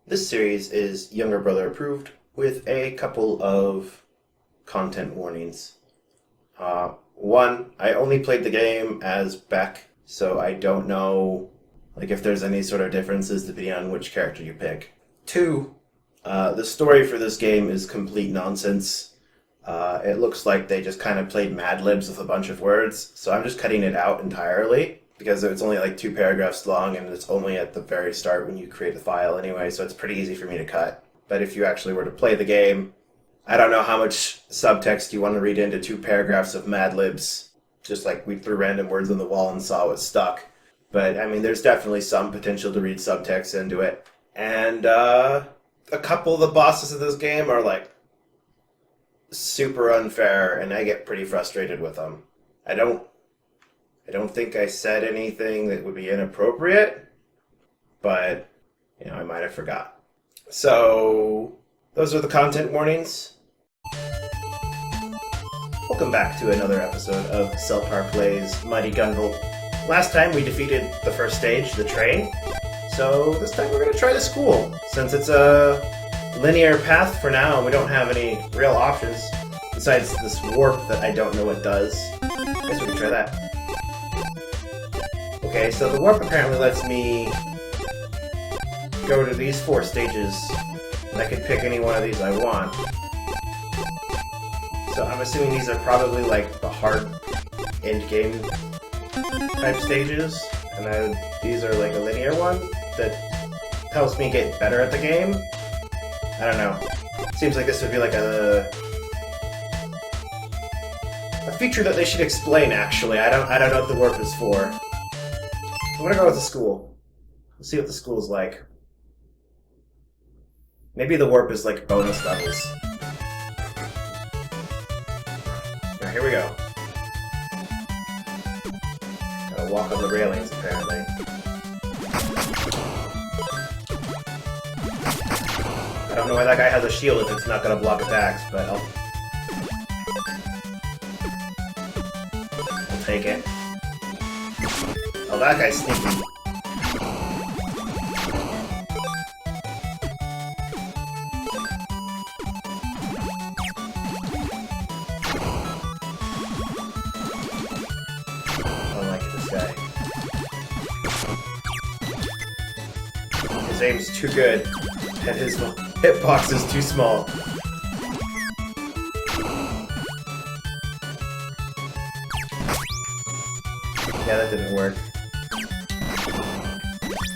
This series is younger brother approved with a couple of content warnings. One, I only played the game as Beck, so I don't know if there's any sort of differences depending on which character you pick. Two, the story for this game is complete nonsense. It looks like they just kind of played Mad Libs with a bunch of words, so I'm just cutting it out entirely because it's only like 2 paragraphs long and it's only at the very start when you create the file anyway, so it's pretty easy for me to cut. But if you actually were to play the game, I don't know how much subtext you want to read into 2 paragraphs of Mad Libs, just like we threw random words on the wall and saw what stuck. But, I mean, there's definitely some potential to read subtext into it. And a couple of the bosses of this game are, super unfair, and I get pretty frustrated with them. I don't think I said anything that would be inappropriate, but, I might have forgot. So, those are the content warnings. Welcome back to another episode of Selpar Plays Mighty Gunvolt. Last time we defeated the first stage, the train, so this time we're going to try the school. Since it's a linear path for now and we don't have any real options, besides this warp that I don't know what does, I guess we can try that. Okay, so the warp apparently lets me go to these 4 stages, and I can pick any one of these I want. So I'm assuming these are probably the hard endgame type stages, and then these are a linear one that helps me get better at the game. I don't know. Seems like this would be a feature that they should explain. Actually, I don't know what the warp is for. I'm gonna go with the school. Let's see what the school's like. Maybe the warp is bonus levels. Alright, here we go. Gotta walk on the railings, apparently. I don't know why that guy has a shield if it's not gonna block attacks, but I'll take it. Oh, that guy's sneaky. His aim's too good, and his hitbox is too small. Yeah, that didn't work.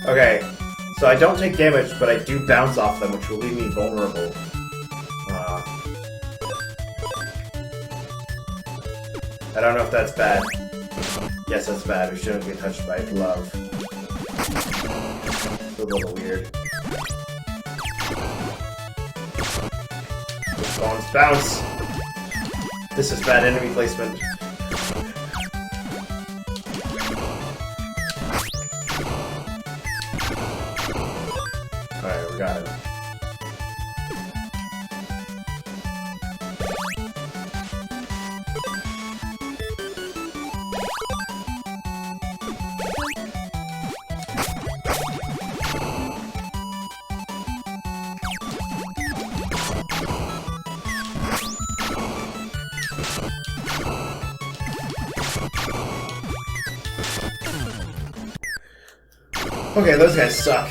Okay, so I don't take damage, but I do bounce off them, which will leave me vulnerable. I don't know if that's bad. Yes, that's bad. We shouldn't be touched by love. It's a little weird. Bounce, bounce! This is bad enemy placement. Alright, we got him. Okay, those guys suck.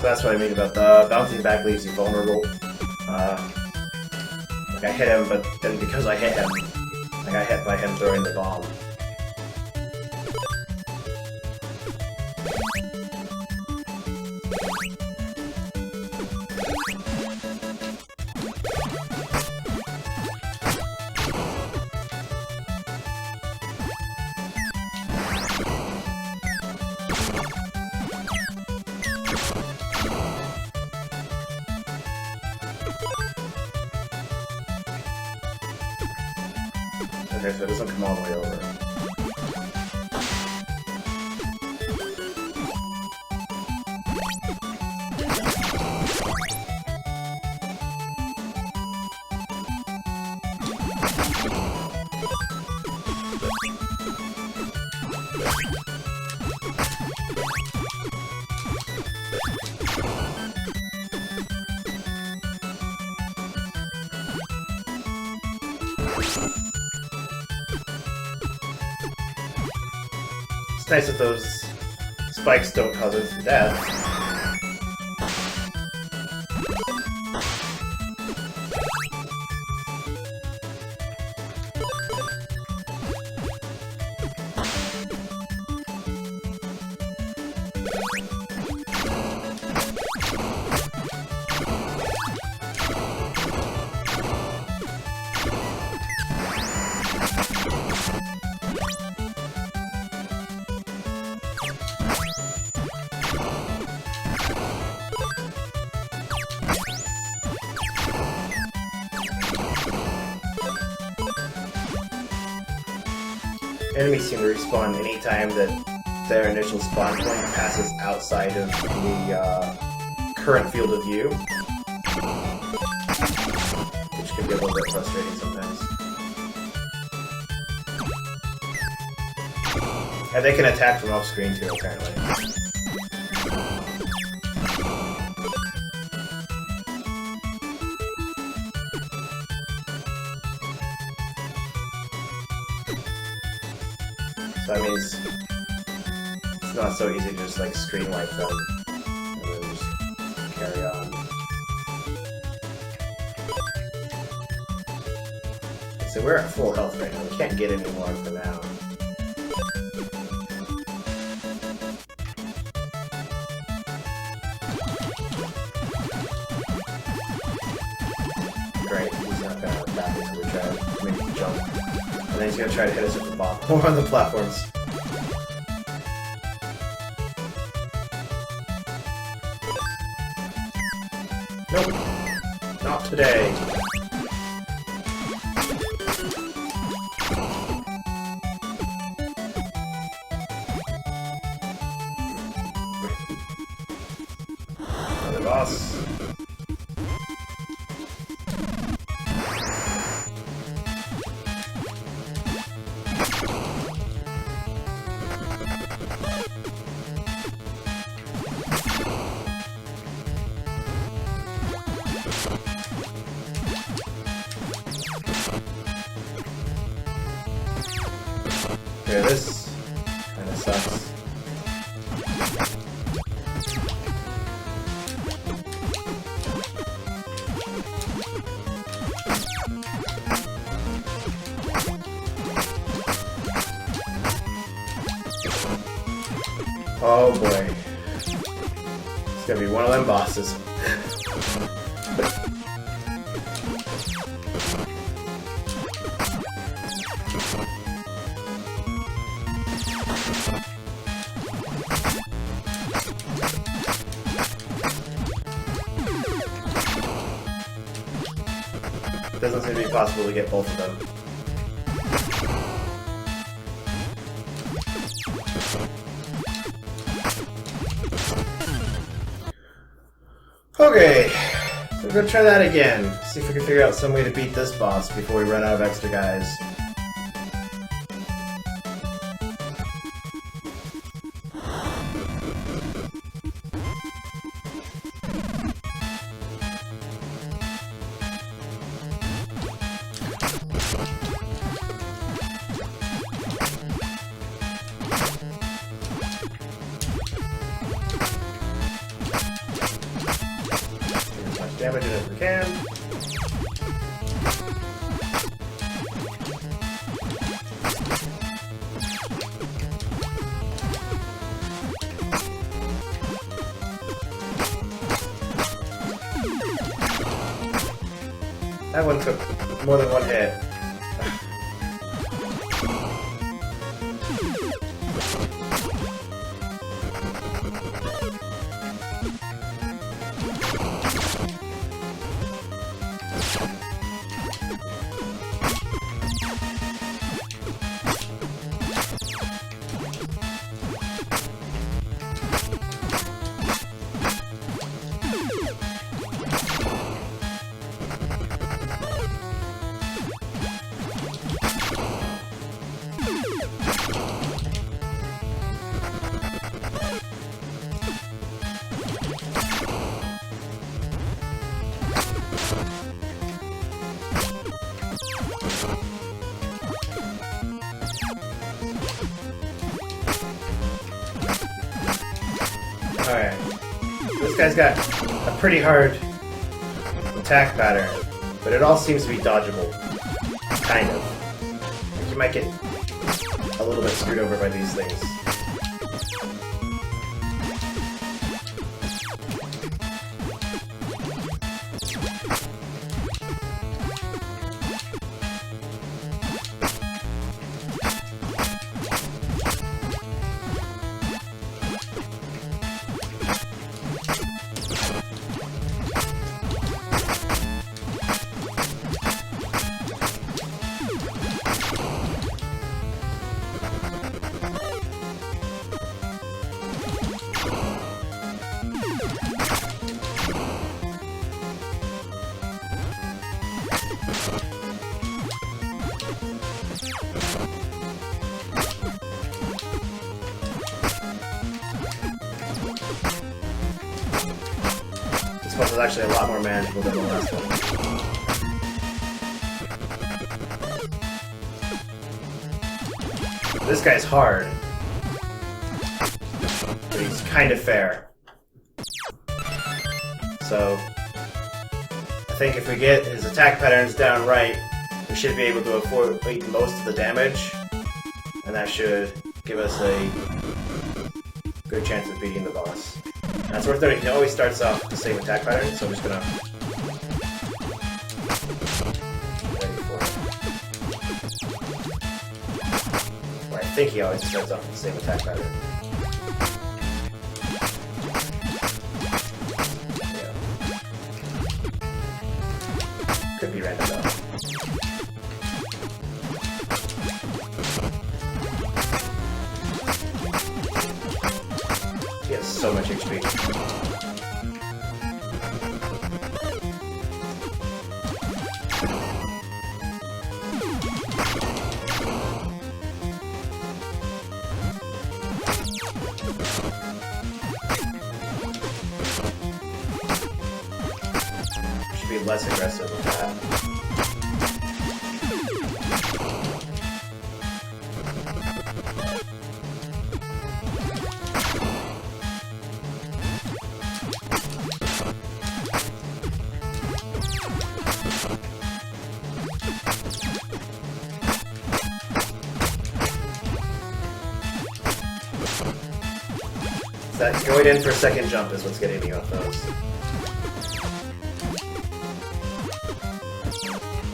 That's what I mean about the bouncing back leaves you vulnerable. I hit him, but then because I hit him, I got hit by him throwing the bomb. Okay, so it doesn't come all the way over. It's nice that those spikes don't cause instant death. Enemies seem to respawn anytime that their initial spawn point passes outside of the current field of view, which can be a little bit frustrating sometimes. And they can attack from off screen too, apparently. So that means it's not so easy to just like screen wipe them and then just carry on. So we're at full health right now. We can't get any more for now. Great, he's not gonna attack us, so we try to make him jump. And then he's gonna try to hit us with the bottom or on the platforms. Nope. Not today. Another boss. Yeah, this kinda sucks. Oh boy. It's gonna be one of them bosses. It doesn't seem to be possible to get both of them. Okay, so we're gonna try that again. See if we can figure out some way to beat this boss before we run out of extra guys. Damage it as we can. That one took more than one hit. Alright. This guy's got a pretty hard attack pattern, but it all seems to be dodgeable. Kind of. Like you might get a little bit screwed over by these things. This one is actually a lot more manageable than the last one. This guy's hard, but he's kind of fair. So, I think if we get his attack patterns down right, we should be able to avoid most of the damage, and that should give us a good chance of beating the boss. That's worth noting, he always starts off with the same attack pattern, so I'm just gonna... Or I think he always starts off with the same attack pattern. Yeah. Could be random though. He has so much HP. Should be less aggressive with that. That going in for a second jump is what's getting me off those.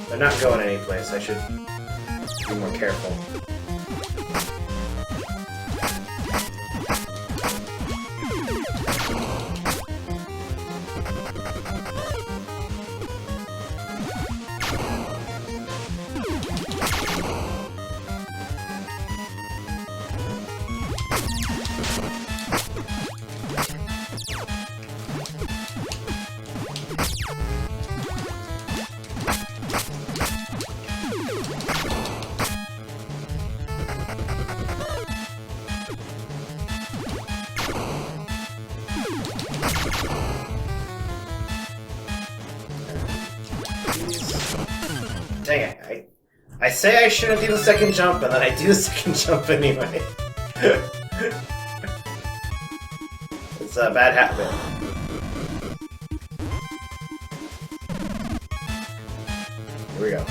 They're not going anyplace, I should be more careful. Dang it, I say I shouldn't do the second jump, and then I do the second jump anyway. It's a bad habit. Here we go.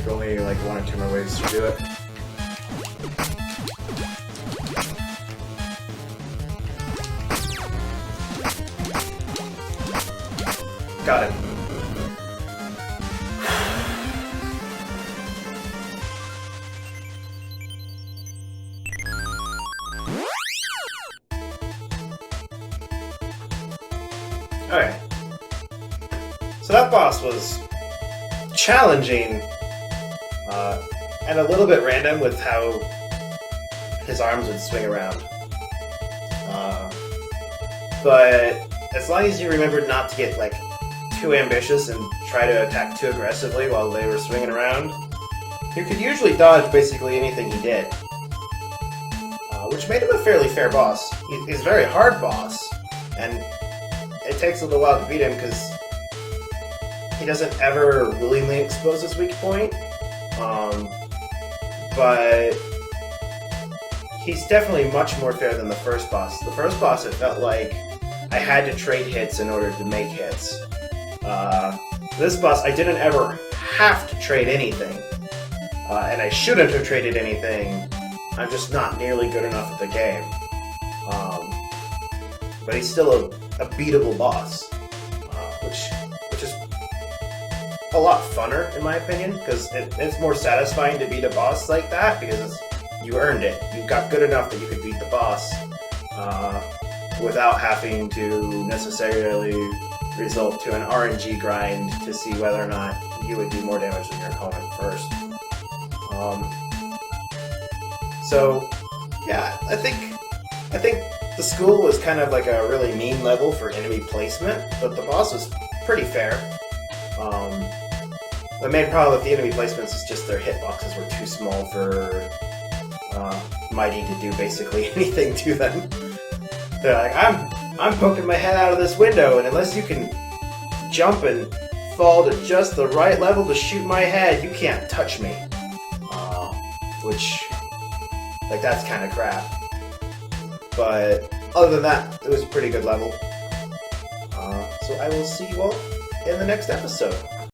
with only like 1 or 2 more ways to do it. Got it. Alright. So that boss was challenging and a little bit random with how his arms would swing around. But as long as you remembered not to get like too ambitious and try to attack too aggressively while they were swinging around, you could usually dodge basically anything he did. Which made him a fairly fair boss. He's a very hard boss, and it takes a little while to beat him because he doesn't ever willingly expose his weak point. But he's definitely much more fair than the first boss. The first boss, it felt like I had to trade hits in order to make hits. This boss, I didn't ever have to trade anything. And I shouldn't have traded anything. I'm just not nearly good enough at the game. But he's still a beatable boss. Which is a lot funner, in my opinion, because it's more satisfying to beat a boss like that, because you earned it. You got good enough that you could beat the boss without having to necessarily result to an RNG grind to see whether or not you would do more damage than your opponent first. So, yeah, I think the school was kind of like a really mean level for enemy placement, but the boss was pretty fair. The main problem with the enemy placements is just their hitboxes were too small for Mighty to do basically anything to them. They're like, I'm poking my head out of this window, and unless you can jump and fall to just the right level to shoot my head, you can't touch me. Which, like, that's kind of crap. But other than that, it was a pretty good level. So I will see you all in the next episode.